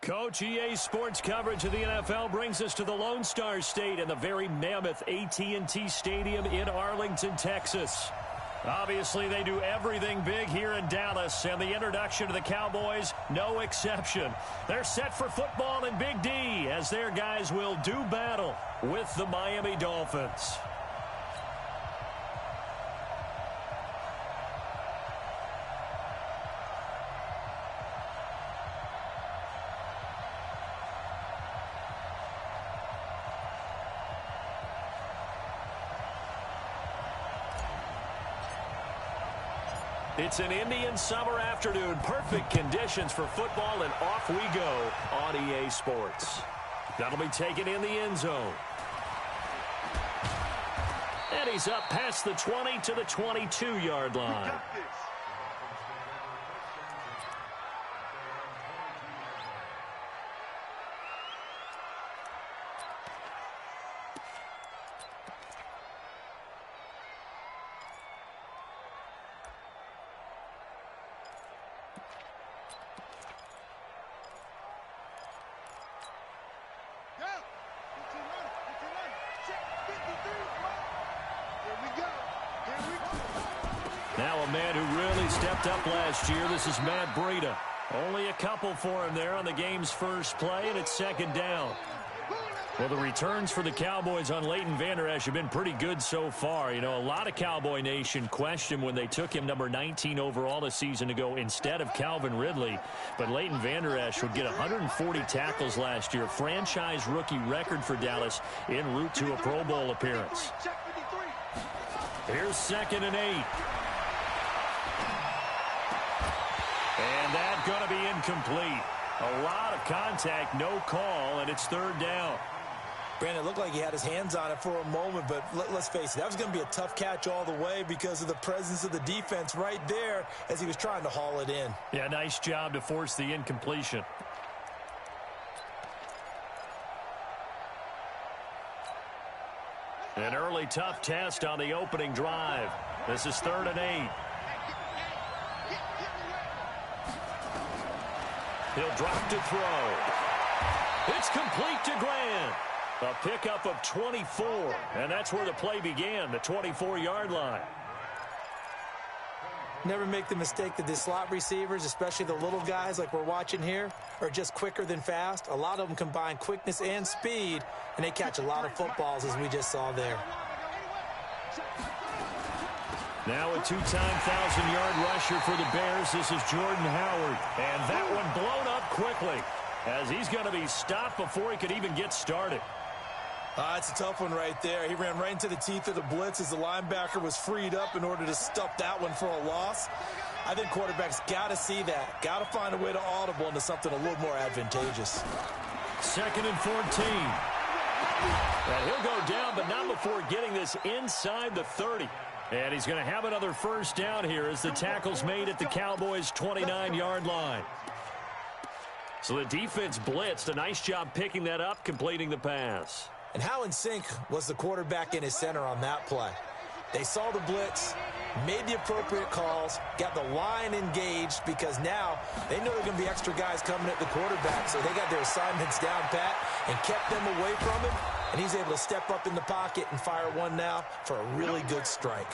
Coach, EA Sports coverage of the NFL brings us to the Lone Star State and the very mammoth AT&T Stadium in Arlington, Texas. Obviously, they do everything big here in Dallas, and the introduction to the Cowboys, no exception. They're set for football in Big D as their guys will do battle with the Miami Dolphins. It's an Indian summer afternoon. Perfect conditions for football, and off we go on EA Sports. That'll be taken in the end zone. And he's up past the 20 to the 22-yard line. Now a man who really stepped up last year. This is Matt Breida. Only a couple for him there on the game's first play, and it's second down. Well, the returns for the Cowboys on Leighton Vander Esch have been pretty good so far. You know, a lot of Cowboy Nation questioned when they took him number 19 overall a season ago instead of Calvin Ridley. But Leighton Vander Esch would get 140 tackles last year, franchise rookie record for Dallas en route to a Pro Bowl appearance. Here's 2nd and 8. And that's going to be incomplete. A lot of contact, no call, and it's 3rd down. Brandon, it looked like he had his hands on it for a moment, but let's face it, that was going to be a tough catch all the way because of the presence of the defense right there as he was trying to haul it in. Yeah, nice job to force the incompletion. An early tough test on the opening drive. This is 3rd and 8. He'll drop to throw. It's complete to Grant. A pickup of 24, and that's where the play began, the 24-yard line. Never make the mistake that the slot receivers, especially the little guys like we're watching here, are just quicker than fast. A lot of them combine quickness and speed, and they catch a lot of footballs, as we just saw there. Now a 2-time 1,000-yard rusher for the Bears. This is Jordan Howard. And that one blown up quickly as he's going to be stopped before he could even get started. It's a tough one right there. He ran right into the teeth of the blitz as the linebacker was freed up in order to stuff that one for a loss. I think quarterbacks got to see that. Got to find a way to audible into something a little more advantageous. 2nd and 14. And he'll go down, but not before getting this inside the 30. And he's going to have another first down here as the tackle's made at the Cowboys' 29-yard line. So the defense blitzed. A nice job picking that up, completing the pass. And how in sync was the quarterback and his center on that play? They saw the blitz, made the appropriate calls, got the line engaged because now they know there are going to be extra guys coming at the quarterback. So they got their assignments down pat and kept them away from him. And he's able to step up in the pocket and fire one now for a really good strike.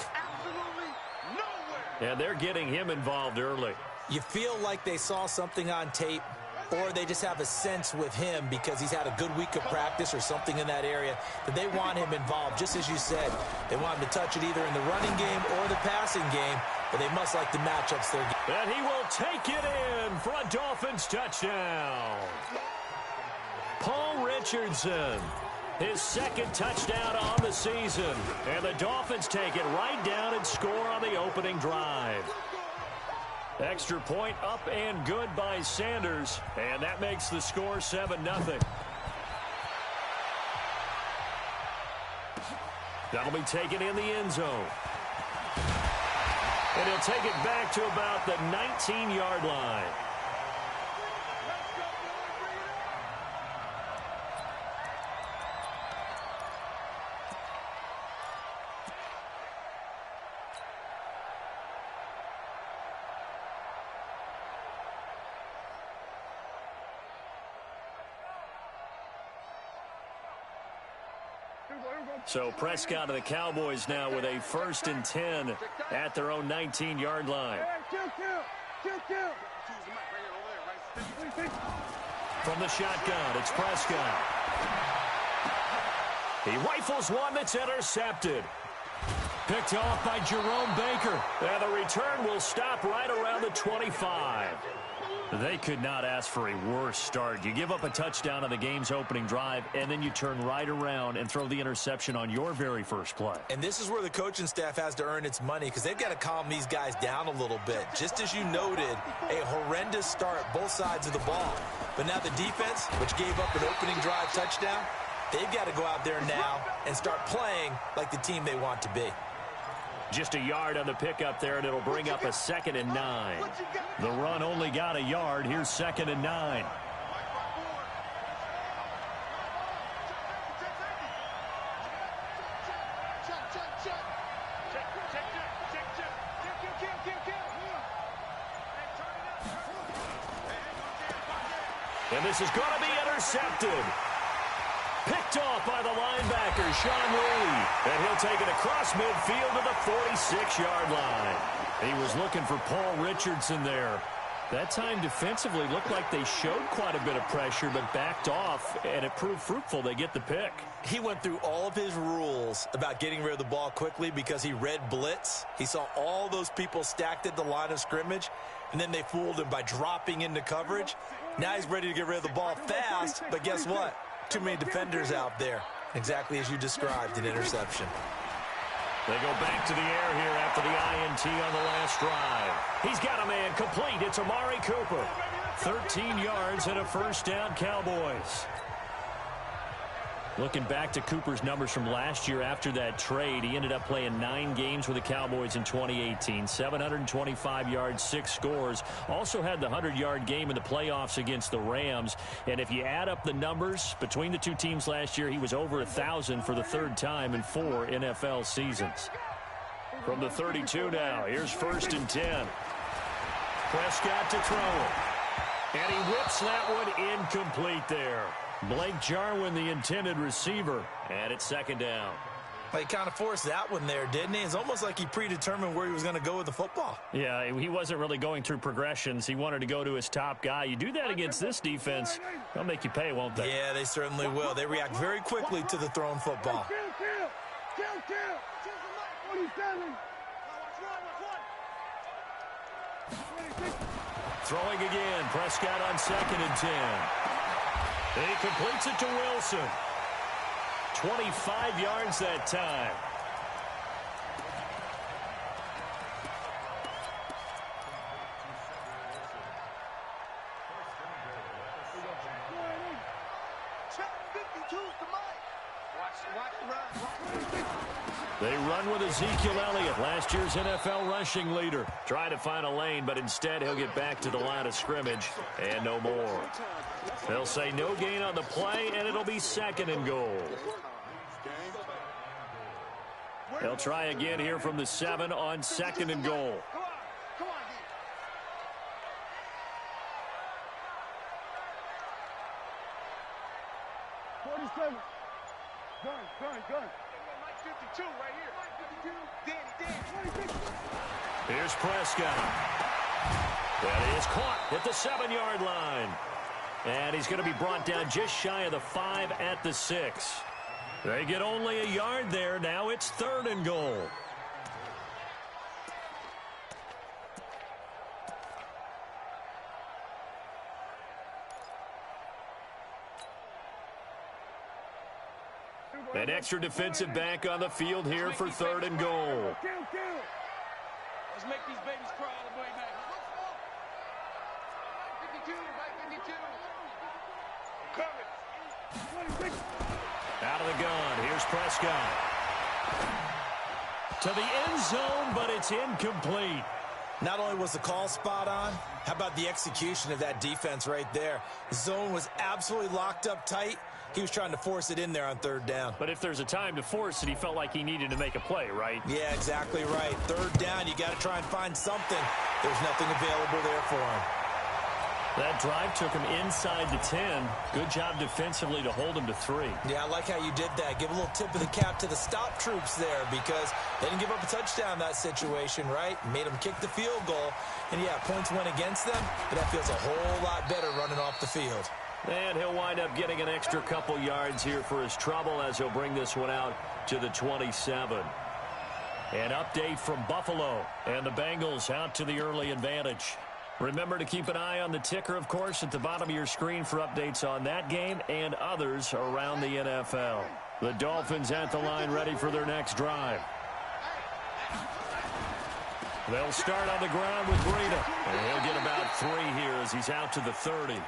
And they're getting him involved early. You feel like they saw something on tape, or they just have a sense with him because he's had a good week of practice or something in that area that they want him involved. Just as you said, they want him to touch it either in the running game or the passing game, but they must like the matchups they're getting. And he will take it in for a Dolphins touchdown. Paul Richardson. His 2nd touchdown on the season. And the Dolphins take it right down and score on the opening drive. Extra point up and good by Sanders. And that makes the score 7-0. That'll be taken in the end zone. And he'll take it back to about the 19-yard line. So Prescott of the Cowboys now with a 1st and 10 at their own 19-yard line. From the shotgun, it's Prescott. He rifles one that's intercepted. Picked off by Jerome Baker. And the return will stop right around the 25. They could not ask for a worse start. You give up a touchdown on the game's opening drive, and then you turn right around and throw the interception on your very first play. And this is where the coaching staff has to earn its money, because they've got to calm these guys down a little bit. Just as you noted, a horrendous start both sides of the ball. But now the defense, which gave up an opening drive touchdown, they've got to go out there now and start playing like the team they want to be. Just a yard on the pickup there, and it'll bring up a 2nd and 9. The run only got a yard. Here's 2nd and 9. And this is going to be intercepted. Picked off by the linebacker, Sean Lee. And he'll take it across midfield to the 46-yard line. He was looking for Paul Richardson there. That time defensively looked like they showed quite a bit of pressure but backed off, and it proved fruitful. They get the pick. He went through all of his rules about getting rid of the ball quickly because he read blitz. He saw all those people stacked at the line of scrimmage, and then they fooled him by dropping into coverage. Now he's ready to get rid of the ball fast, but guess what? Too many defenders out there. Exactly as you described, an interception. They go back to the air here after the INT on the last drive. He's got a man complete. It's Amari Cooper. 13 yards and a 1st down, Cowboys. Looking back to Cooper's numbers from last year after that trade, he ended up playing 9 games with the Cowboys in 2018. 725 yards, 6 scores. Also had the 100-yard game in the playoffs against the Rams. And if you add up the numbers between the two teams last year, he was over 1,000 for the 3rd time in 4 NFL seasons. From the 32 now, here's 1st and 10. Prescott to throw. And he whips that one incomplete there. Blake Jarwin, the intended receiver, and it's 2nd down. Well, he kind of forced that one there, didn't he? It's almost like he predetermined where he was going to go with the football. Yeah, he wasn't really going through progressions. He wanted to go to his top guy. You do that against this defense, they'll make you pay, won't they? Yeah, they certainly will. They react very quickly to the thrown football. Throwing again, Prescott on 2nd and 10. He completes it to Wilson. 25 yards that time. They run with Ezekiel Elliott, last year's NFL rushing leader. Trying to find a lane, but instead he'll get back to the line of scrimmage and no more. They'll say no gain on the play, and it'll be 2nd and goal. They'll try again here from the 7 on 2nd and goal. Here's Prescott. That is caught at the 7-yard line. And he's going to be brought down just shy of the 5 at the 6. They get only a yard there. Now it's 3rd and goal. An extra defensive back on the field here for 3rd and goal. Let's make these babies cry all the way back. 52, 52. Coming. Out of the gun. Here's Prescott. To the end zone, but it's incomplete. Not only was the call spot on, how about the execution of that defense right there? The zone was absolutely locked up tight. He was trying to force it in there on 3rd down. But if there's a time to force it, he felt like he needed to make a play, right? Yeah, exactly right. 3rd down, you got to try and find something. There's nothing available there for him. That drive took him inside the 10. Good job defensively to hold him to 3. Yeah, I like how you did that. Give a little tip of the cap to the stop troops there because they didn't give up a touchdown in that situation, right? Made them kick the field goal. And, yeah, points went against them, but that feels a whole lot better running off the field. And he'll wind up getting an extra couple yards here for his trouble as he'll bring this one out to the 27. An update from Buffalo, and the Bengals out to the early advantage. Remember to keep an eye on the ticker, of course, at the bottom of your screen for updates on that game and others around the NFL. The Dolphins at the line ready for their next drive. They'll start on the ground with Breida. And he'll get about 3 here as he's out to the 30.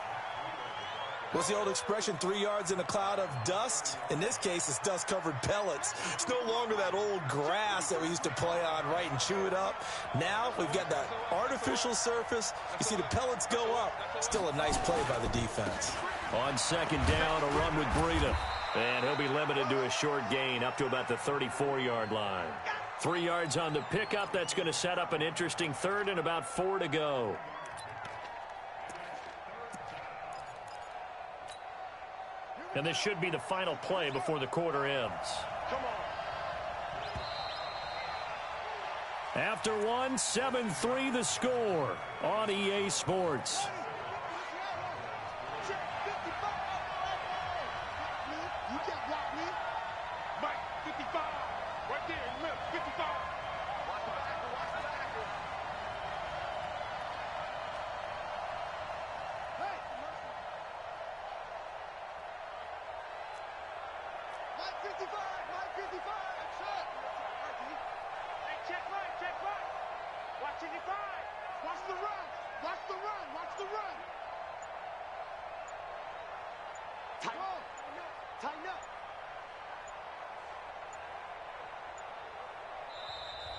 What's the old expression, 3 yards in a cloud of dust? In this case, it's dust-covered pellets. It's no longer that old grass that we used to play on, right, and chew it up. Now we've got that artificial surface. You see the pellets go up. Still a nice play by the defense. On second down, a run with Breida. And he'll be limited to a short gain up to about the 34-yard line. 3 yards on the pickup. That's going to set up an interesting third and about 4 to go. And this should be the final play before the quarter ends. After one, 7-3 the score on EA Sports.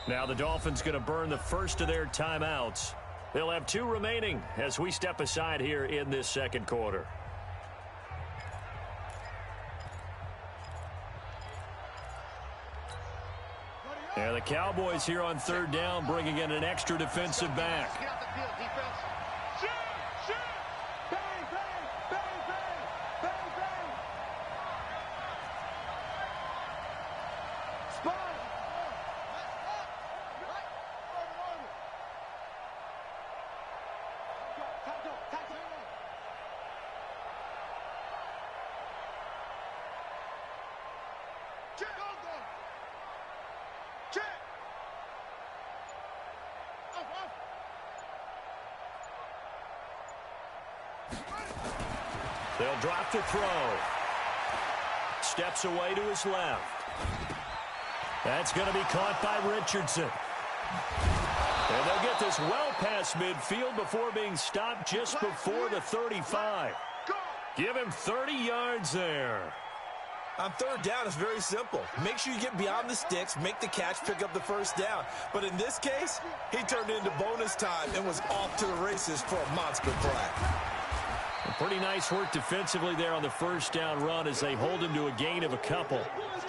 Now the Dolphins going to burn the first of their timeouts. They'll have 2 remaining as we step aside here in this second quarter. And the Cowboys here on third down bringing in an extra defensive back. Get out the field, defense. Shoot! Bang, bang, bang, bang, bang, bang. Spot. They'll drop to throw. Steps away to his left. That's going to be caught by Richardson. And they'll get this well past midfield before being stopped just before the 35. Give him 30 yards there. On third down, it's very simple. Make sure you get beyond the sticks, make the catch, pick up the first down. But in this case, he turned it into bonus time and was off to the races for a monster play. Pretty nice work defensively there on the first down run as they hold him to a gain of a couple.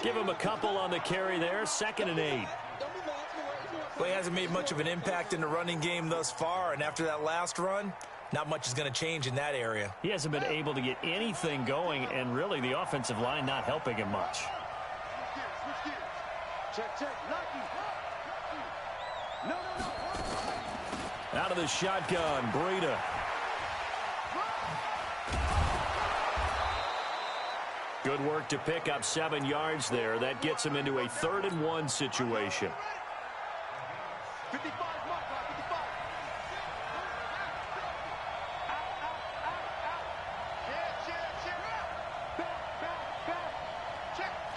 Give him a couple on the carry there, 2nd and 8. Well, he hasn't made much of an impact in the running game thus far, and after that last run, not much is going to change in that area. He hasn't been able to get anything going, and really the offensive line not helping him much. Out of the shotgun, Breida. Good work to pick up 7 yards there. That gets him into a 3rd and 1 situation. 55, 55.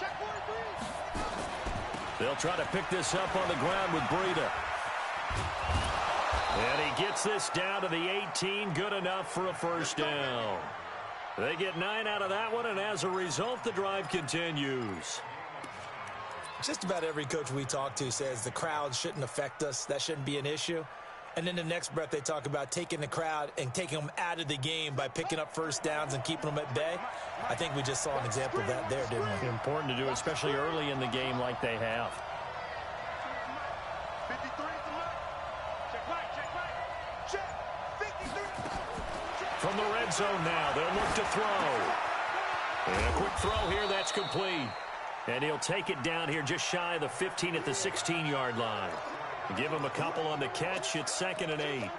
Check 43. They'll try to pick this up on the ground with Breida. And he gets this down to the 18. Good enough for a first down. They get 9 out of that one, and as a result, the drive continues. Just about every coach we talk to says the crowd shouldn't affect us. That shouldn't be an issue. And in the next breath, they talk about taking the crowd and taking them out of the game by picking up first downs and keeping them at bay. I think we just saw an example of that there, didn't we? Important to do, especially early in the game like they have. 53 to left. Check right. Check 53. zone now. They'll look to throw. And a quick throw here. That's complete. And he'll take it down here just shy of the 15 at the 16-yard line. Give him a couple on the catch. It's 2nd and 8.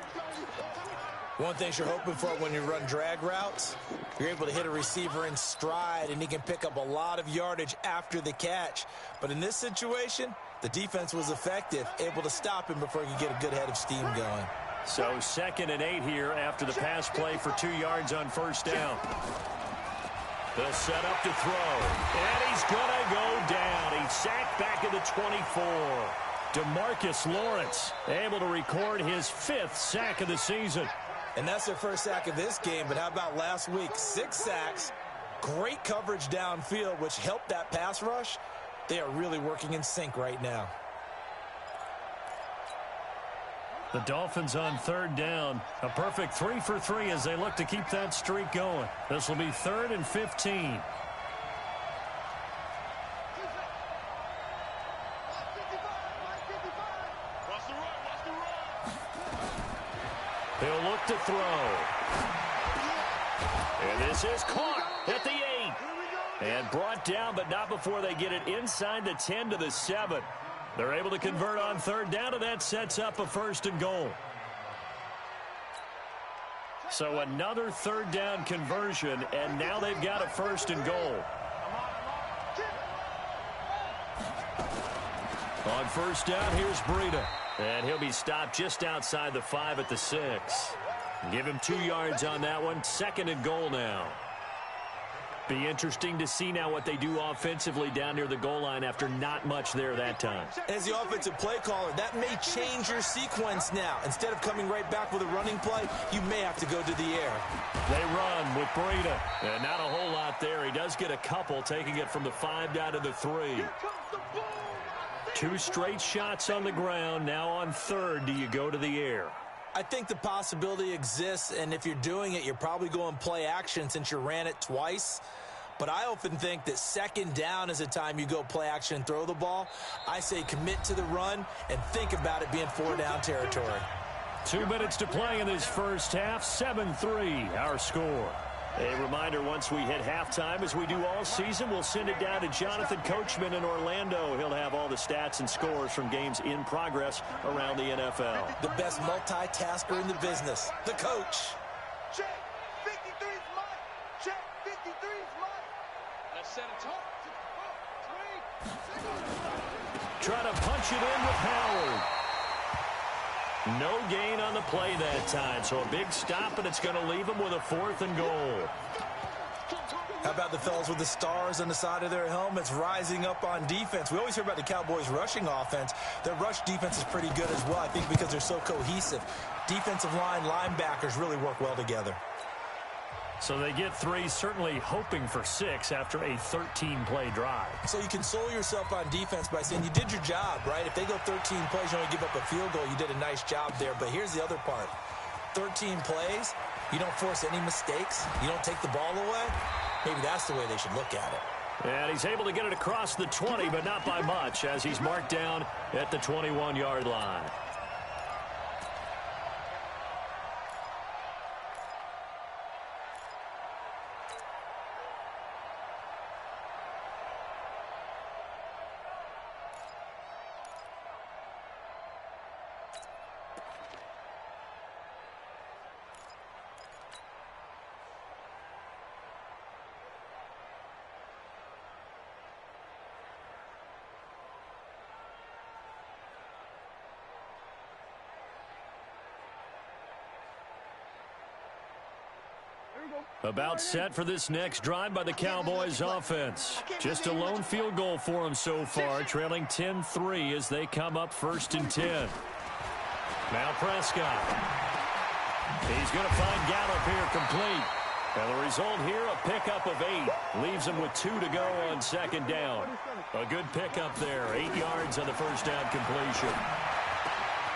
One thing you're hoping for when you run drag routes, you're able to hit a receiver in stride, and he can pick up a lot of yardage after the catch. But in this situation, the defense was effective, able to stop him before he could get a good head of steam going. So 2nd and 8 here after the pass play for 2 yards on first down. They'll set up to throw. And he's going to go down. He's sacked back at the 24. DeMarcus Lawrence able to record his 5th sack of the season. And that's their first sack of this game, but how about last week? 6 sacks, great coverage downfield, which helped that pass rush. They are really working in sync right now. The Dolphins on 3rd down. A perfect 3 for 3 as they look to keep that streak going. This will be 3rd and 15. He'll look to throw. And this is caught at the 8. And brought down, but not before they get it inside the 10 to the 7. They're able to convert on 3rd down, and that sets up a 1st and goal. So another 3rd down conversion, and now they've got a 1st and goal. On first down, here's Breida. And he'll be stopped just outside the 5 at the 6. Give him 2 yards on that one. 2nd and goal now. Be interesting to see now what they do offensively down near the goal line after not much there that time. As the offensive play caller, that may change your sequence now. Instead of coming right back with a running play, you may have to go to the air. They run with Breida. And not a whole lot there. He does get a couple, taking it from the 5 down to the 3. 2 straight shots on the ground. Now on 3rd, do you go to the air? I think the possibility exists, and if you're doing it, you're probably going play action since you ran it twice. But I often think that 2nd down is the time you go play action and throw the ball. I say commit to the run and think about it being 4 down territory. 2 minutes to play in this first half. 7-3, our score. A reminder, once we hit halftime, as we do all season, we'll send it down to Jonathan Coachman in Orlando. He'll have all the stats and scores from games in progress around the NFL. The best multitasker in the business, the coach. Check, 53's mine. Check, 53's mine. Let's set a top. 3. Try to punch it in with Howard. No gain on the play that time, so a big stop, and it's going to leave them with a 4th and goal. How about the fellas with the stars on the side of their helmets rising up on defense? We always hear about the Cowboys' rushing offense. Their rush defense is pretty good as well, I think, because they're so cohesive. Defensive line, linebackers really work well together. So they get 3, certainly hoping for 6 after a 13-play drive. So you console yourself on defense by saying you did your job, right? If they go 13 plays, you only give up a field goal, you did a nice job there. But here's the other part. 13 plays, you don't force any mistakes, you don't take the ball away. Maybe that's the way they should look at it. And he's able to get it across the 20, but not by much, as he's marked down at the 21-yard line. About set for this next drive by the Cowboys offense. Just a lone field goal for them so far, trailing 10-3 as they come up 1st and 10. Now Prescott. He's going to find Gallup here complete. And the result here, a pickup of 8. Leaves him with 2 to go on 2nd down. A good pickup there. 8 yards on the first down completion.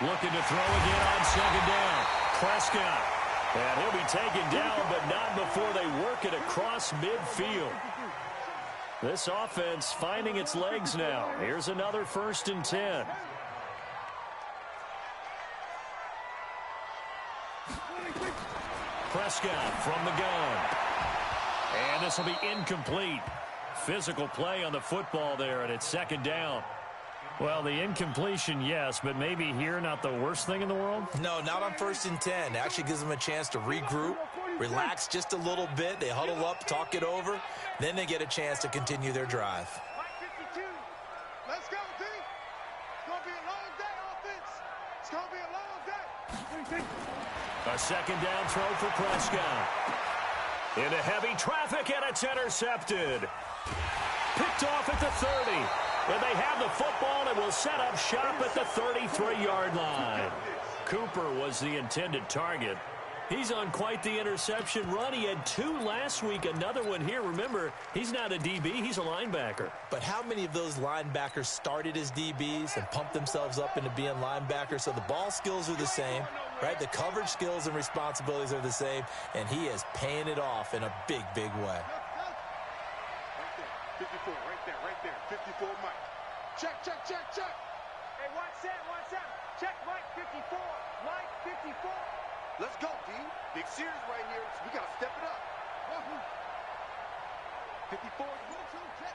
Looking to throw again on 2nd down. Prescott. And he'll be taken down, but not before they work it across midfield. This offense finding its legs now. Here's another 1st and 10. Prescott from the gun. And this will be incomplete. Physical play on the football there, and it's second down. Well, the incompletion, yes, but maybe here not the worst thing in the world? No, not on 1st and 10. It actually gives them a chance to regroup, relax just a little bit. They huddle up, talk it over. Then they get a chance to continue their drive. Let's go, D. It's going to be a long day, offense. It's going to be a long day. A second down throw for Prescott. Into heavy traffic, and it's intercepted. Picked off at the 30. And they have the football and will set up shop at the 33-yard line. Cooper was the intended target. He's on quite the interception run. He had 2 last week, another one here. Remember, he's not a DB, he's a linebacker. But how many of those linebackers started as DBs and pumped themselves up into being linebackers? So the ball skills are the same, right? The coverage skills and responsibilities are the same, and he is paying it off in a big, big way. 54, right there, 54, Mike. Check. Hey, watch that. Check Mike 54, Mike 54. Let's go, D. Big series right here. We got to step it up. 54, 22, check.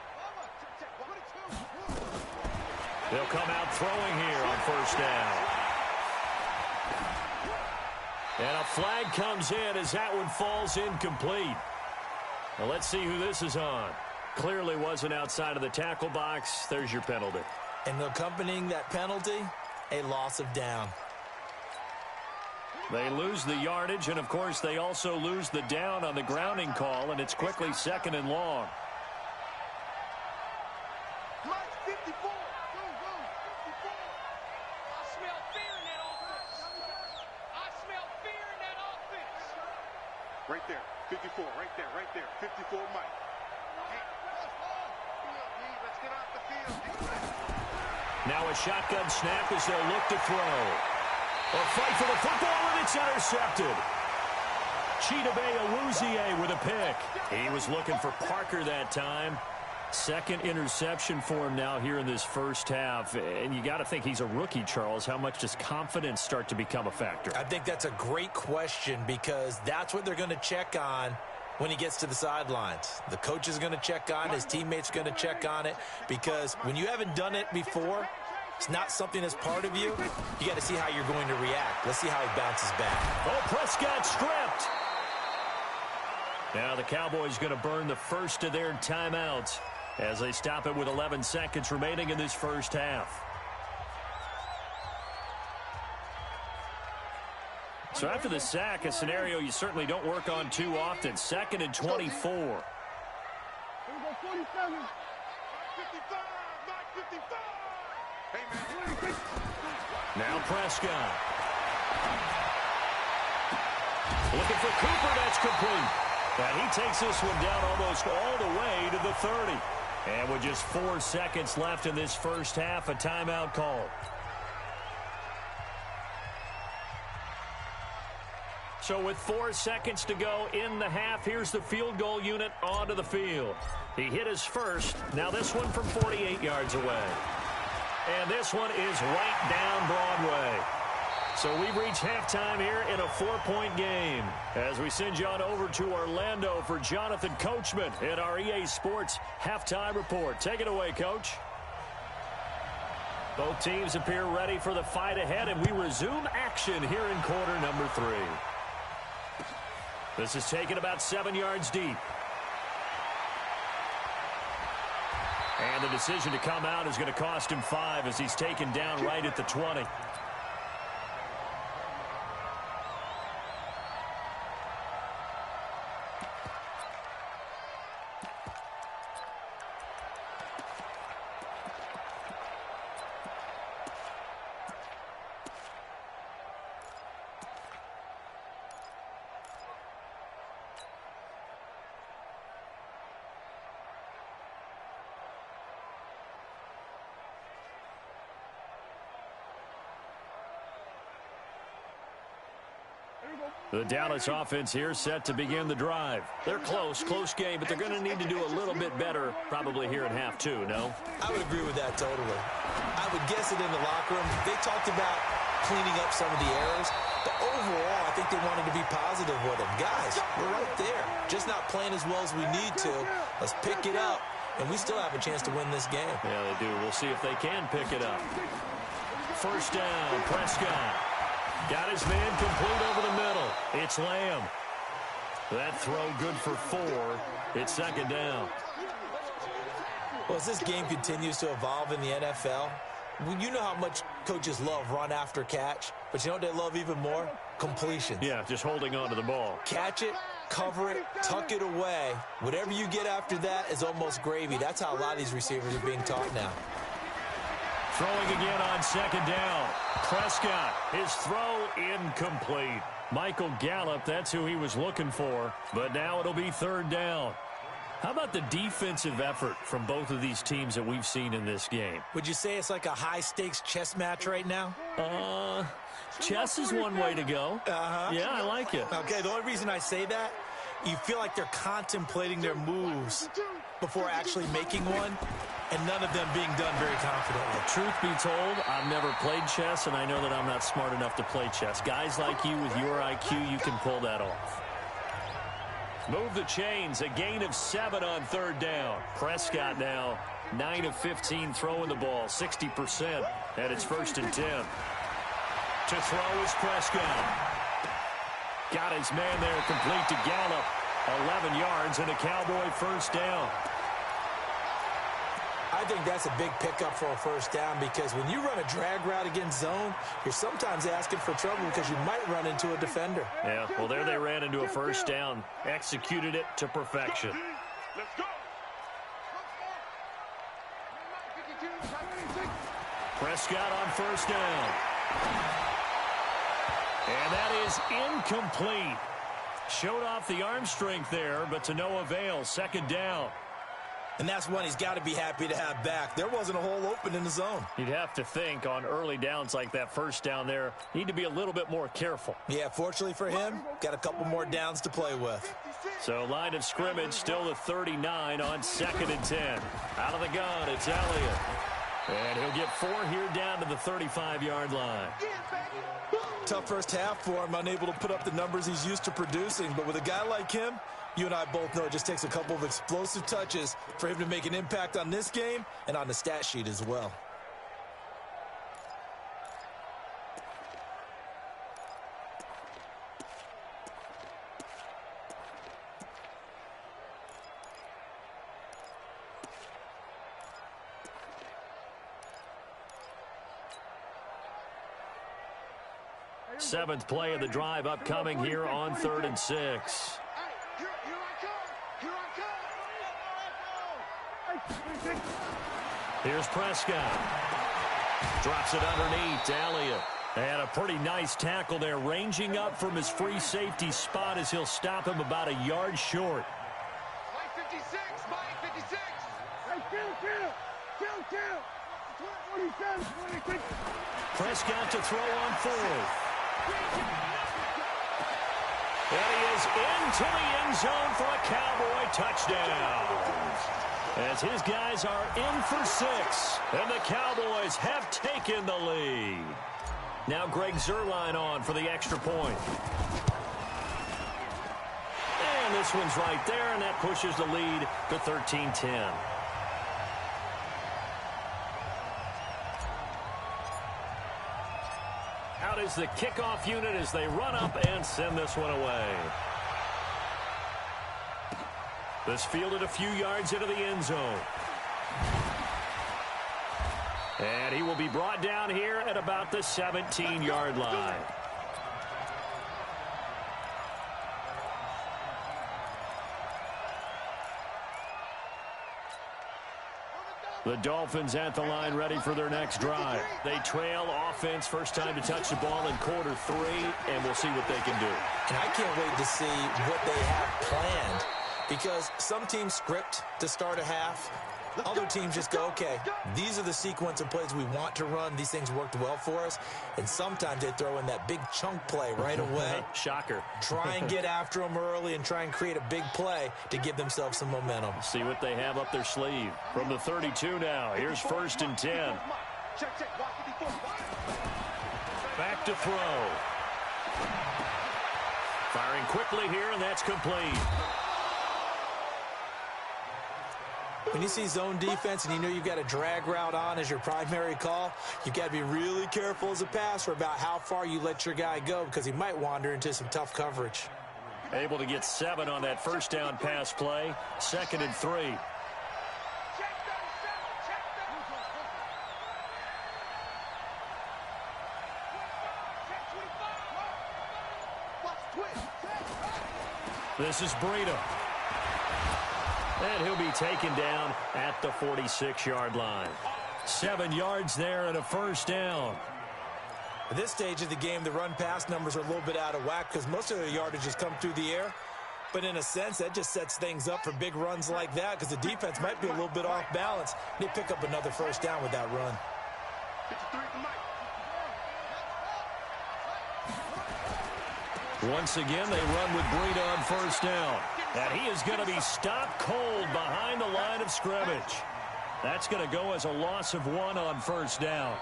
They'll come out throwing here on 1st down. And a flag comes in as that one falls incomplete. Well, let's see who this is on. Clearly wasn't outside of the tackle box. There's your penalty. And accompanying that penalty, a loss of down. They lose the yardage, and, of course, they also lose the down on the grounding call, and it's quickly 2nd and long. Mike 54. Go, 54. I smell fear in that offense. Right there, 54, right there. 54, Mike. Let's get off the field. Now a shotgun snap as they'll look to throw. A fight for the football, and it's intercepted. Chidobe Awuzie with a pick. He was looking for Parker that time. 2nd interception for him now here in this first half. And you got to think he's a rookie, Charles. How much does confidence start to become a factor? I think that's a great question because that's what they're going to check on when he gets to the sidelines. The coach is going to check on it. His teammates are going to check on it because when you haven't done it before, it's not something that's part of you. You got to see how you're going to react. Let's see how he bounces back. Oh, Prescott stripped. Now the Cowboys going to burn the first of their timeouts as they stop it with 11 seconds remaining in this first half. So after the sack, a scenario you certainly don't work on too often. 2nd and 24. 47. Mike 55. Hey, man. Now Prescott. Looking for Cooper. That's complete. And he takes this one down almost all the way to the 30. And with just 4 seconds left in this first half, a timeout call. So with 4 seconds to go in the half, here's the field goal unit onto the field. He hit his first. Now this one from 48 yards away. And this one is right down Broadway. So we've reached halftime here in a 4-point game as we send you on over to Orlando for Jonathan Coachman in our EA Sports Halftime Report. Take it away, Coach. Both teams appear ready for the fight ahead, and we resume action here in quarter number 3. This is taken about 7 yards deep. And the decision to come out is going to cost him 5 as he's taken down right at the 20. The Dallas offense here set to begin the drive. They're close game, but they're going to need to do a little bit better probably here in half 2, no? I would agree with that totally. I would guess it in the locker room. They talked about cleaning up some of the errors. But overall, I think they wanted to be positive with him. Guys, we're right there. Just not playing as well as we need to. Let's pick it up, and we still have a chance to win this game. Yeah, they do. We'll see if they can pick it up. First down, Prescott. Got his man complete over the middle. It's Lamb. That throw good for 4. It's second down. Well, as this game continues to evolve in the NFL, you know how much coaches love run after catch, but you know what they love even more? Completions. Yeah, just holding on to the ball. Catch it, cover it, tuck it away. Whatever you get after that is almost gravy. That's how a lot of these receivers are being taught now. Throwing again on second down. Prescott, his throw incomplete. Michael Gallup, that's who he was looking for, but now it'll be third down. How about the defensive effort from both of these teams that we've seen in this game? Would you say it's like a high-stakes chess match right now? Chess is one way to go. Yeah, I like it. Okay, the only reason I say that, you feel like they're contemplating their moves before actually making one, and none of them being done very confidently. Truth be told, I've never played chess, and I know that I'm not smart enough to play chess. Guys like you with your IQ, you can pull that off. Move the chains, a gain of 7 on third down. Prescott now 9 of 15 throwing the ball, 60%, and it's first and 10. To throw is Prescott. Got his man there, complete to Gallup. 11 yards and a Cowboy first down. I think that's a big pickup for a first down because when you run a drag route against zone, you're sometimes asking for trouble because you might run into a defender. Yeah, well, there they ran into a first down. Executed it to perfection. Let's go. Prescott on first down. And that is incomplete. Showed off the arm strength there, but to no avail. Second down. And that's one he's got to be happy to have back. There wasn't a hole open in the zone. You'd have to think on early downs like that first down there, need to be a little bit more careful. Yeah, fortunately for him, got a couple more downs to play with. So line of scrimmage still the 39 on second and 10. Out of the gun, it's Elliott. And he'll get 4 here down to the 35-yard line. Tough first half for him, unable to put up the numbers he's used to producing. But with a guy like him, you and I both know it just takes a couple of explosive touches for him to make an impact on this game and on the stat sheet as well. Seventh play of the drive upcoming here on 3rd and 6. Here's Prescott. Drops it underneath to Elliott. And a pretty nice tackle there, ranging up from his free safety spot as he'll stop him about a yard short. Mike 56, Mike 56. Prescott to throw on 4th. And he is into the end zone for a Cowboy touchdown. As his guys are in for 6, and the Cowboys have taken the lead. Now Greg Zuerlein on for the extra point. And this one's right there, and that pushes the lead to 13-10. Out is the kickoff unit as they run up and send this one away. This fielded a few yards into the end zone. And he will be brought down here at about the 17-yard line. The Dolphins at the line ready for their next drive. They trail offense, first time to touch the ball in quarter 3, and we'll see what they can do. And I can't wait to see what they have planned. Because some teams script to start a half. Other teams just go, okay, these are the sequence of plays we want to run. These things worked well for us. And sometimes they throw in that big chunk play right away. Shocker. Try and get after them early and try and create a big play to give themselves some momentum. See what they have up their sleeve. From the 32 now, here's 1st and 10. Back to throw. Firing quickly here, and that's complete. When you see zone defense and you know you've got a drag route on as your primary call, you've got to be really careful as a passer about how far you let your guy go because he might wander into some tough coverage. Able to get 7 on that first down pass play. 2nd and 3. This is Breida. And he'll be taken down at the 46-yard line. 7 yards there and a first down. At this stage of the game, the run-pass numbers are a little bit out of whack because most of the yardage has come through the air. But in a sense, that just sets things up for big runs like that because the defense might be a little bit off balance. They pick up another first down with that run. Once again, they run with Breida on first down. And he is going to be stopped cold behind the line of scrimmage. That's going to go as a loss of 1 on first down.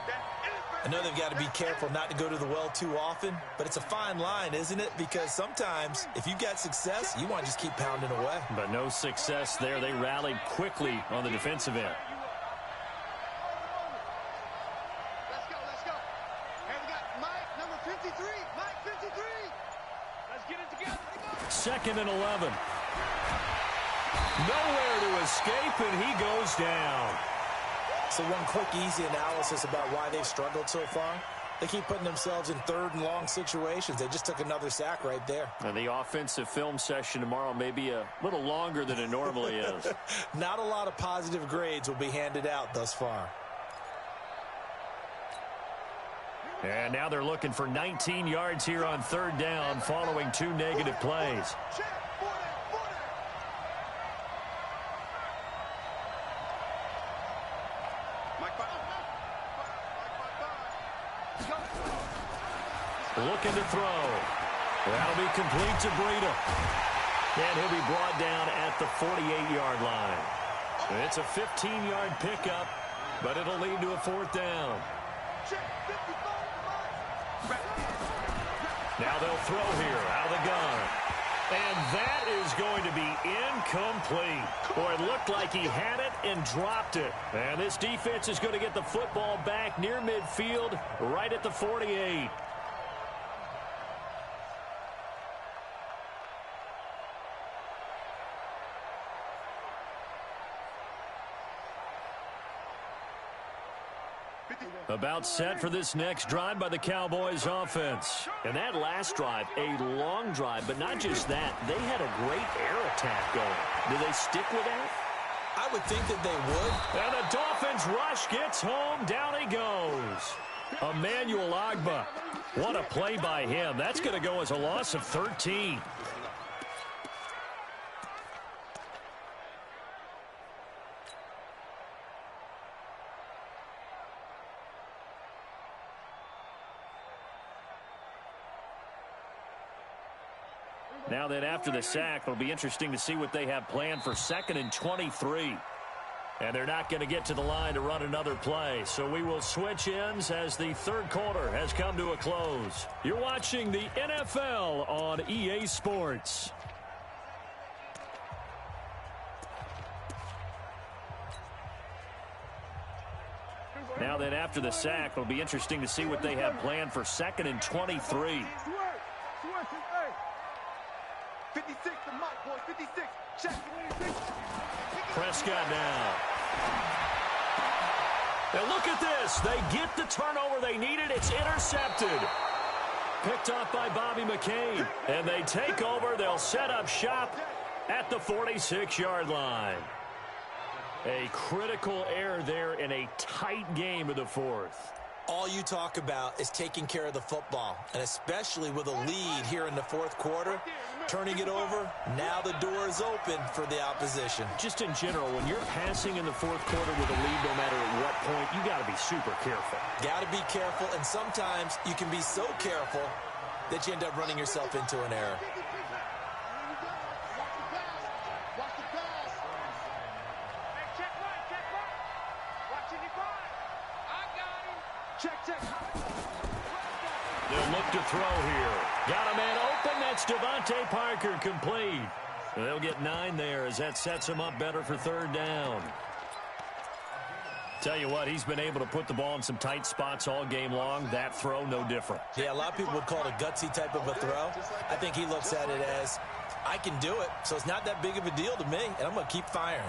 I know they've got to be careful not to go to the well too often, but it's a fine line, isn't it? Because sometimes, if you've got success, you want to just keep pounding away. But no success there. They rallied quickly on the defensive end. Let's go, let's go. And we got Mike, number 53. Mike, 53. Let's get it together. 2nd and 11. Nowhere to escape, and he goes down. So one quick, easy analysis about why they've struggled so far. They keep putting themselves in 3rd and long situations. They just took another sack right there. And the offensive film session tomorrow may be a little longer than it normally is. Not a lot of positive grades will be handed out thus far. And now they're looking for 19 yards here on 3rd down following 2 negative plays. Looking to throw. That'll be complete to Breida. And he'll be brought down at the 48-yard line. It's a 15-yard pickup, but it'll lead to a 4th down. Now they'll throw here out of the gun. And that is going to be incomplete. Boy, it looked like he had it and dropped it. And this defense is going to get the football back near midfield, right at the 48. About set for this next drive by the Cowboys offense. And that last drive, a long drive, but not just that. They had a great air attack going. Do they stick with that? I would think that they would. And the Dolphins rush gets home. Down he goes. Emmanuel Ogbah. What a play by him. That's going to go as a loss of 13. Now that after the sack, it'll be interesting to see what they have planned for 2nd and 23. And they're not going to get to the line to run another play. So we will switch ends as the 3rd quarter has come to a close. You're watching the NFL on EA Sports. Now that after the sack, it'll be interesting to see what they have planned for 2nd and 23. 56 to Mike, boy, 56. Check. Prescott now. And look at this. They get the turnover they needed. It's intercepted. Picked off by Bobby McCain. And they take over. They'll set up shop at the 46-yard line. A critical error there in a tight game of the 4th. All you talk about is taking care of the football, and especially with a lead here in the 4th quarter, turning it over, now the door is open for the opposition. Just in general, when you're passing in the 4th quarter with a lead, no matter at what point, you got to be super careful. Got to be careful, and sometimes you can be so careful that you end up running yourself into an error. They'll look to throw here. Got a man open. That's Devontae Parker, complete. They'll get 9 there as that sets him up better for third down. Tell you what, he's been able to put the ball in some tight spots all game long. That throw, no different. Yeah, a lot of people would call it a gutsy type of a throw. I think he looks at it as, I can do it, so it's not that big of a deal to me, and I'm going to keep firing.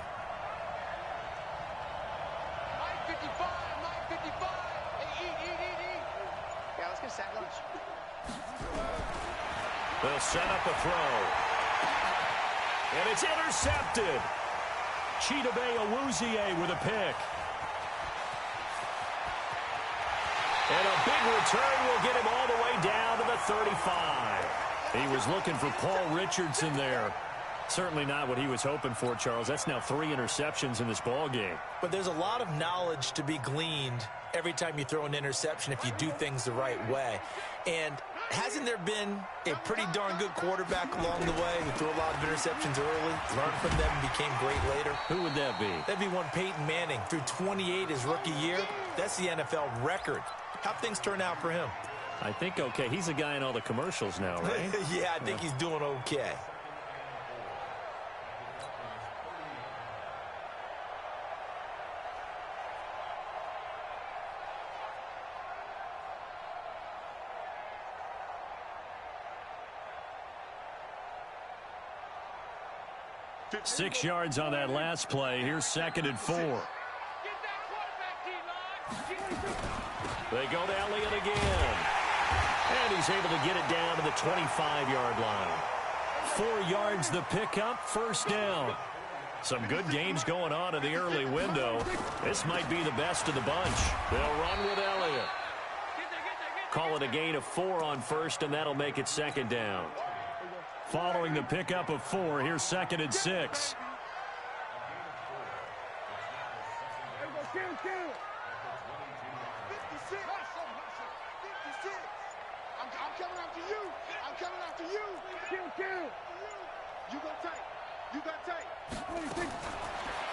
Mike 55, Mike 55. Hey, eat. Yeah, let's get sack lunch. They'll set up a throw. And it's intercepted. Chidobe Awuzie with a pick. And a big return will get him all the way down to the 35. He was looking for Paul Richardson there. Certainly not what he was hoping for, Charles. That's now 3 interceptions in this ball game. But there's a lot of knowledge to be gleaned every time you throw an interception if you do things the right way. And hasn't there been a pretty darn good quarterback along the way who threw a lot of interceptions early, learned from them, and became great later? Who would that be? That'd be one Peyton Manning. Threw 28 his rookie year. That's the NFL record. How'd things turn out for him? I think okay. He's a guy in all the commercials now, right? Yeah, I think he's doing okay. Six yards on that last play. Here's 2nd and 4. They go to Elliott again. And he's able to get it down to the 25-yard line. 4 yards the pickup, first down. Some good games going on in the early window. This might be the best of the bunch. They'll run with Elliott. Call it a gain of 4 on first, and that'll make it 2nd down. Following the pickup of 4, here's 2nd and 6.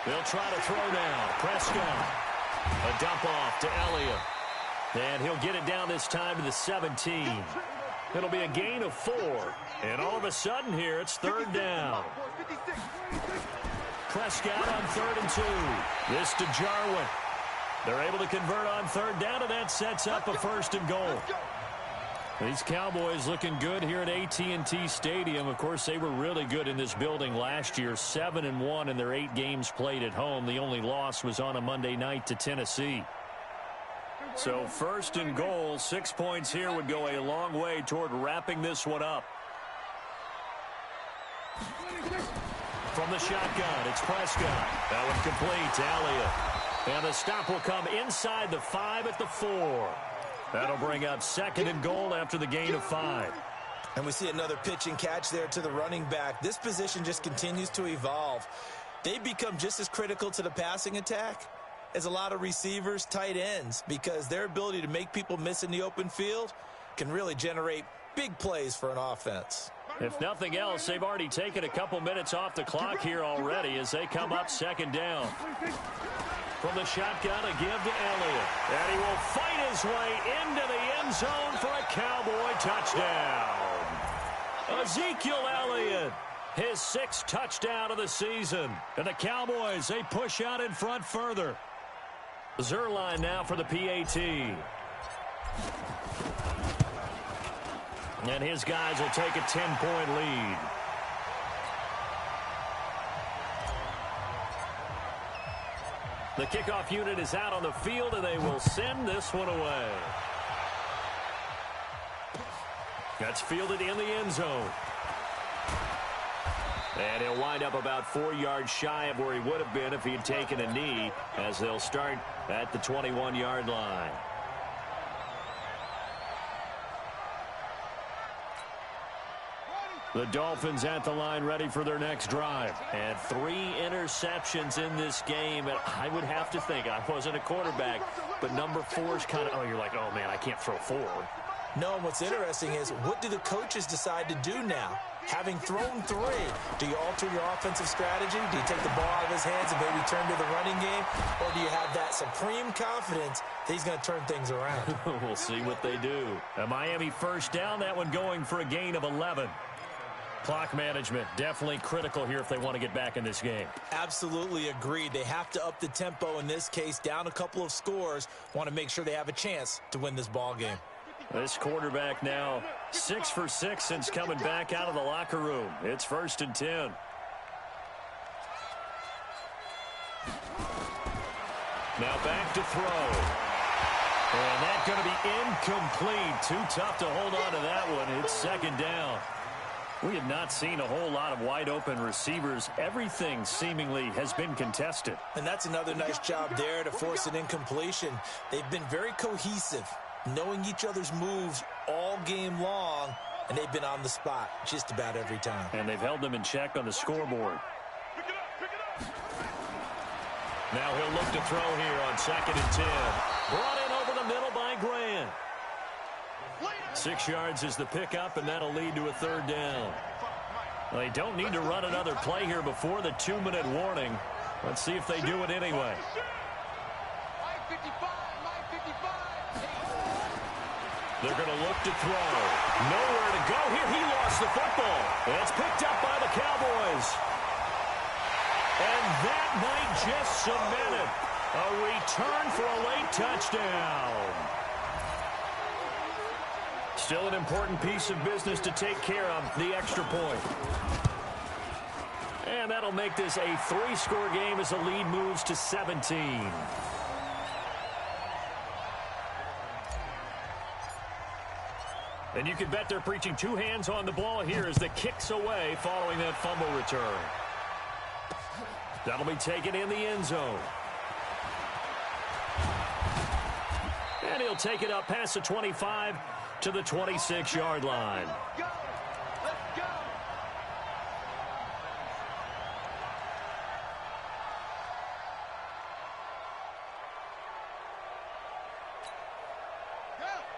They'll try to throw now. Prescott. A dump off to Elliott. And he'll get it down this time to the 17. It'll be a gain of 4. And all of a sudden here, it's 3rd down. Prescott on 3rd and 2. This to Jarwin. They're able to convert on 3rd down, and that sets up a 1st and goal. These Cowboys looking good here at AT&T Stadium. Of course, they were really good in this building last year. 7-1 in their 8 games played at home. The only loss was on a Monday night to Tennessee. So 1st and goal, 6 points here would go a long way toward wrapping this one up. From the shotgun, it's Prescott. That one complete to Elliott. And the stop will come inside the 5 at the 4. That'll bring up 2nd and goal after the gain of 5. And we see another pitch and catch there to the running back. This position just continues to evolve. They've become just as critical to the passing attack as a lot of receivers, tight ends, because their ability to make people miss in the open field can really generate big plays for an offense. If nothing else, they've already taken a couple minutes off the clock here already as they come up 2nd down. From the shotgun, a give to Elliott. And he will fight his way into the end zone for a Cowboy touchdown. Ezekiel Elliott, his 6th touchdown of the season. And the Cowboys, they push out in front further. Zerline now for the PAT. And his guys will take a 10-point lead. The kickoff unit is out on the field, and they will send this one away. That's fielded in the end zone. And he'll wind up about 4 yards shy of where he would have been if he had taken a knee, as they'll start at the 21-yard line. The Dolphins at the line ready for their next drive. And 3 interceptions in this game. And I would have to think, I wasn't a quarterback, but number 4 is kind of, oh, you're like, oh, man, I can't throw 4. No, and what's interesting is, what do the coaches decide to do now? Having thrown 3, do you alter your offensive strategy? Do you take the ball out of his hands and maybe turn to the running game? Or do you have that supreme confidence that he's going to turn things around? We'll see what they do. A Miami first down, that one going for a gain of 11. Clock management, definitely critical here if they want to get back in this game. Absolutely agreed. They have to up the tempo in this case, down a couple of scores. Want to make sure they have a chance to win this ball game. This quarterback now 6 for 6 since coming back out of the locker room. It's 1st and 10. Now back to throw. And that's going to be incomplete. Too tough to hold on to that one. It's 2nd down. We have not seen a whole lot of wide open receivers. Everything seemingly has been contested. And that's another nice job there to force an incompletion. They've been very cohesive, knowing each other's moves all game long, and they've been on the spot just about every time. And they've held them in check on the scoreboard. Now he'll look to throw here on 2nd and 10. Brought in over the middle by Grant. 6 yards is the pickup, and that'll lead to a 3rd down. Well, they don't need to run another play here before the 2-minute warning. Let's see if they do it anyway. They're going to look to throw. Nowhere to go here. He lost the football. And it's picked up by the Cowboys. And that might just cement it. A return for a late touchdown. Still an important piece of business to take care of, the extra point. And that'll make this a 3-score game as the lead moves to 17. And you can bet they're preaching 2 hands on the ball here as the kick's away following that fumble return. That'll be taken in the end zone. And he'll take it up past the 25 to the 26-yard line.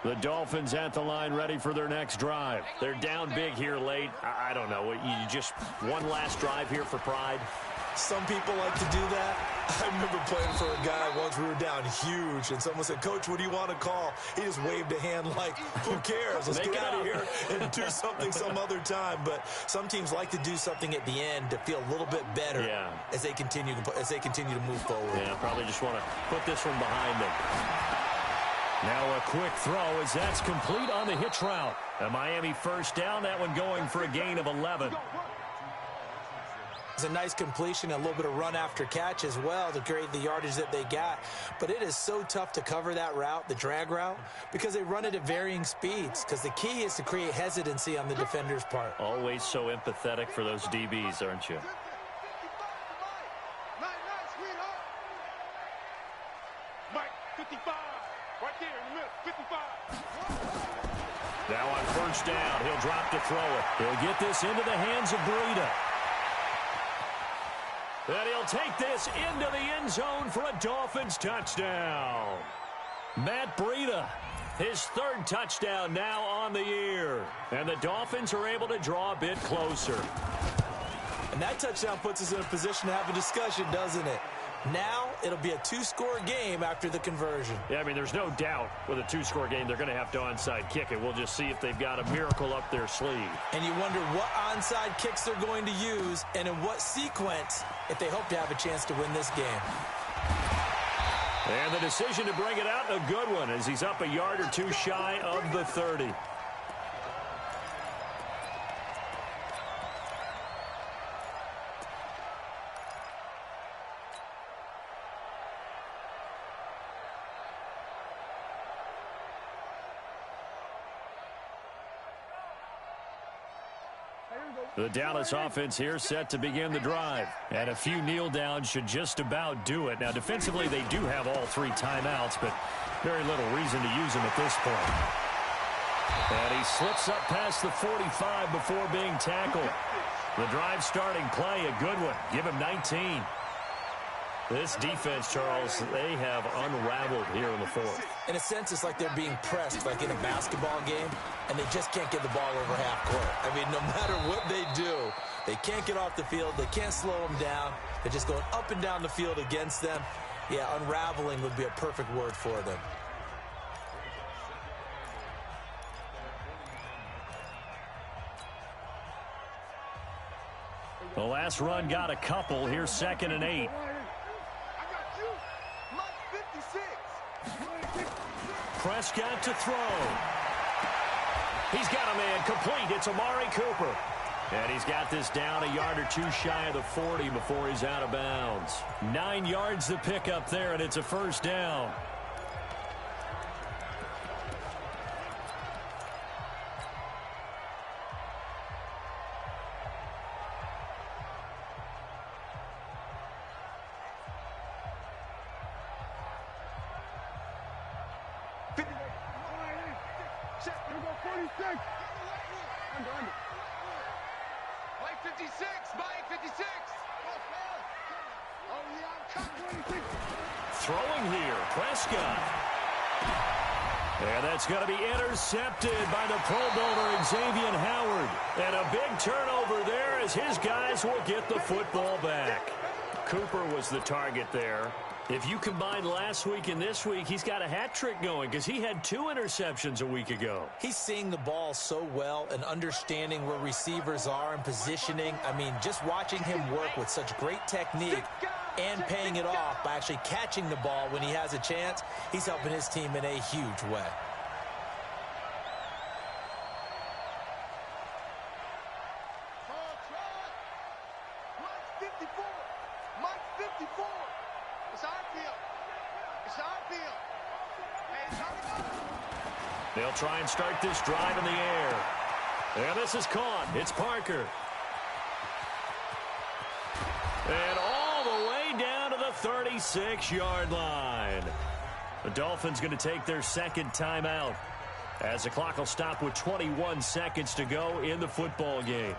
The Dolphins at the line ready for their next drive. They're down big here late. I don't know. You just one last drive here for pride? Some people like to do that. I remember playing for a guy once. We were down huge, and someone said, "Coach, what do you want to call?" He just waved a hand like, "Who cares? Let's get out of here and do something some other time." But some teams like to do something at the end to feel a little bit better as they continue to move forward. Yeah, probably just want to put this one behind them. Now a quick throw as that's complete on the hitch route. A Miami first down, that one going for a gain of 11. It's a nice completion, a little bit of run after catch as well to create the yardage that they got. But it is so tough to cover that route, the drag route, because they run it at varying speeds. Because the key is to create hesitancy on the defender's part. Always so empathetic for those DBs, aren't you? Mike, 55. Right there in the middle, 55. Now on first down, he'll drop to throw it. He'll get this into the hands of Breida. And he'll take this into the end zone for a Dolphins touchdown. Matt Breida, his 3rd touchdown now on the year. And the Dolphins are able to draw a bit closer. And that touchdown puts us in a position to have a discussion, doesn't it? Now it'll be a 2-score game after the conversion. Yeah, I mean, there's no doubt with a 2-score game they're going to have to onside kick it. We'll just see if they've got a miracle up their sleeve. And you wonder what onside kicks they're going to use and in what sequence if they hope to have a chance to win this game. And the decision to bring it out, a good one, as he's up a yard or two shy of the 30. The Dallas offense here set to begin the drive. And a few kneel downs should just about do it. Now, defensively, they do have all 3 timeouts, but very little reason to use them at this point. And he slips up past the 45 before being tackled. The drive starting play, a good one. Give him 19. This defense, Charles, they have unraveled here in the fourth. In a sense, it's like they're being pressed like in a basketball game, and they just can't get the ball over half court. I mean, no matter what they do, they can't get off the field. They can't slow them down. They're just going up and down the field against them. Yeah, unraveling would be a perfect word for them. The last run got a couple. Here's 2nd and 8. Prescott to throw. He's got a man complete. It's Amari Cooper. And he's got this down a yard or two shy of the 40 before he's out of bounds. 9 yards to pick up there, and it's a first down. Throwing here, Prescott. And that's going to be intercepted by the Pro Bowler Xavier Howard. And a big turnover there as his guys will get the football back. Cooper was the target there. If you combine last week and this week, he's got a hat trick going because he had 2 interceptions a week ago. He's seeing the ball so well and understanding where receivers are and positioning. I mean, just watching him work with such great technique and paying it off by actually catching the ball when he has a chance, he's helping his team in a huge way. They'll try and start this drive in the air. And this is caught. It's Parker. And all the way down to the 36-yard line. The Dolphins going to take their 2nd timeout as the clock will stop with 21 seconds to go in the football game.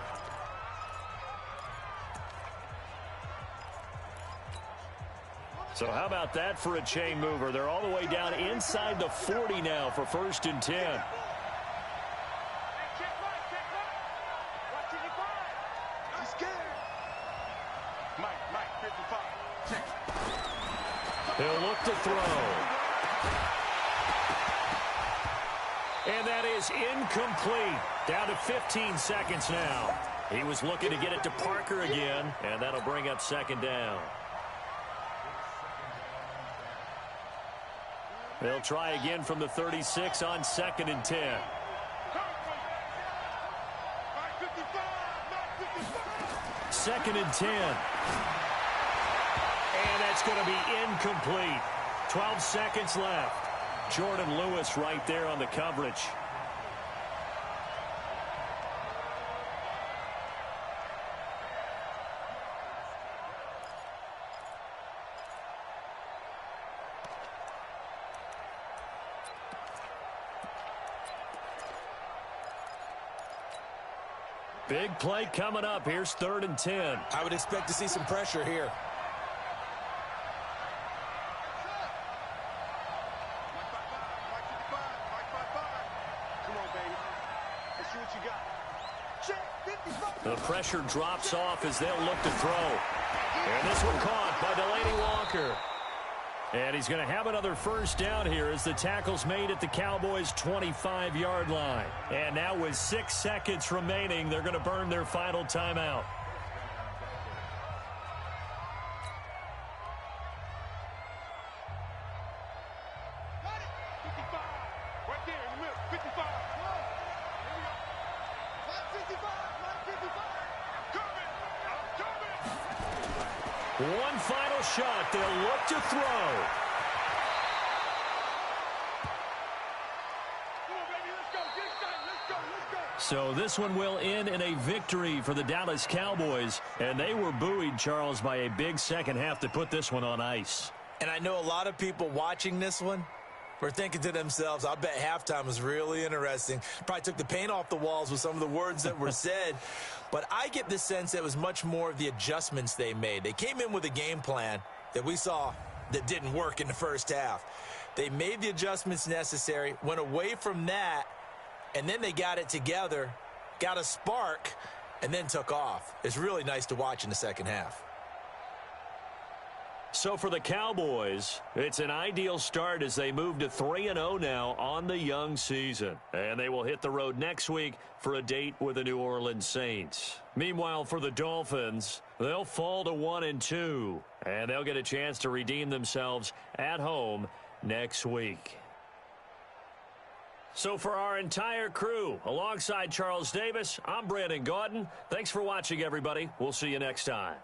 So how about that for a chain mover? They're all the way down inside the 40 now for 1st and 10. He'll look to throw. And that is incomplete. Down to 15 seconds now. He was looking to get it to Parker again, and that'll bring up 2nd down. They'll try again from the 36 on 2nd and 10. 2nd and 10. And that's going to be incomplete. 12 seconds left. Jordan Lewis right there on the coverage. Big play coming up. Here's 3rd and 10. I would expect to see some pressure here. The pressure drops off as they'll look to throw. And this one caught by Delaney Walker. And he's going to have another first down here as the tackle's made at the Cowboys' 25-yard line. And now with 6 seconds remaining, they're going to burn their final timeout. One final shot. They'll look to throw. So this one will end in a victory for the Dallas Cowboys. And they were buoyed, Charles, by a big second half to put this one on ice. And I know a lot of people watching this one were thinking to themselves, I bet halftime was really interesting. Probably took the paint off the walls with some of the words that were said. But I get the sense that it was much more of the adjustments they made. They came in with a game plan, that we saw that didn't work in the first half. They made the adjustments necessary, went away from that, and then they got it together, got a spark, and then took off. It's really nice to watch in the second half. So for the Cowboys, it's an ideal start as they move to 3-0 now on the young season. And they will hit the road next week for a date with the New Orleans Saints. Meanwhile, for the Dolphins, they'll fall to 1-2. And they'll get a chance to redeem themselves at home next week. So for our entire crew, alongside Charles Davis, I'm Brandon Gaudin. Thanks for watching, everybody. We'll see you next time.